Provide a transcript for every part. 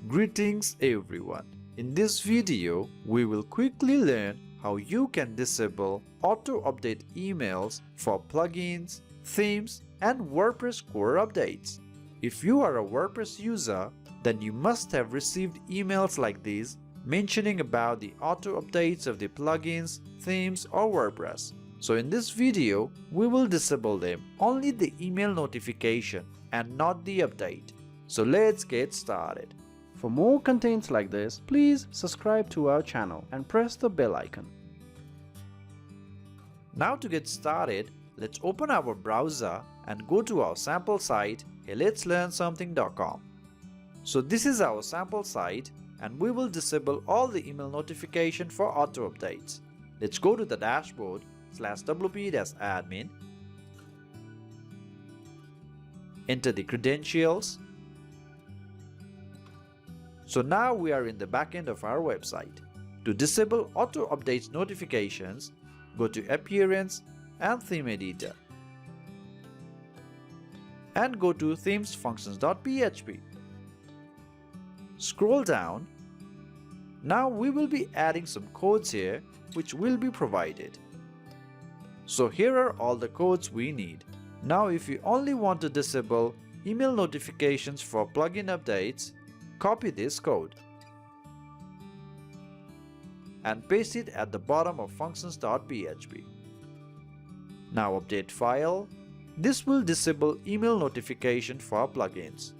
Greetings everyone. In this video, we will quickly learn how you can disable auto-update emails for plugins, themes, and WordPress core updates. If you are a WordPress user, then you must have received emails like these mentioning about the auto-updates of the plugins, themes, or WordPress. So in this video, we will disable them, only the email notification and not the update. So let's get started. For more contents like this, please subscribe to our channel and press the bell icon. Now to get started, let's open our browser and go to our sample site letslearnsomething.com. So this is our sample site and we will disable all the email notification for auto updates. Let's go to the dashboard /wp-admin, enter the credentials. So now we are in the backend of our website. To disable auto updates notifications, go to Appearance and Theme Editor and go to Themes Functions.php. Scroll down. Now we will be adding some codes here which will be provided. So here are all the codes we need. Now if you only want to disable email notifications for plugin updates, copy this code and paste it at the bottom of functions.php. Now update file. This will disable email notification for plugins.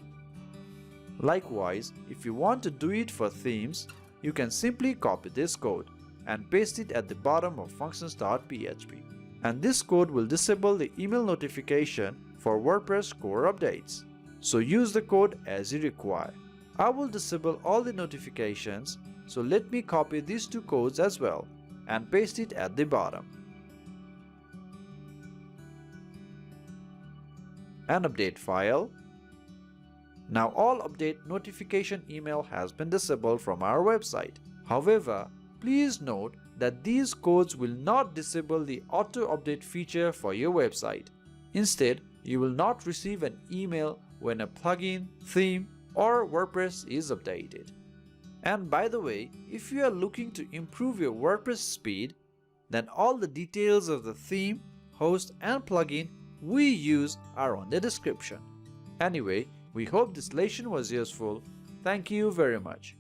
Likewise, if you want to do it for themes, you can simply copy this code and paste it at the bottom of functions.php. And this code will disable the email notification for WordPress core updates. So use the code as you require. I will disable all the notifications, so let me copy these two codes as well and paste it at the bottom. And update file. Now all update notification email has been disabled from our website. However, please note that these codes will not disable the auto update feature for your website. Instead, you will not receive an email when a plugin, theme, or WordPress is updated. And by the way, if you are looking to improve your WordPress speed, then all the details of the theme, host, and plugin we use are on the description. Anyway, we hope this lesson was useful. Thank you very much.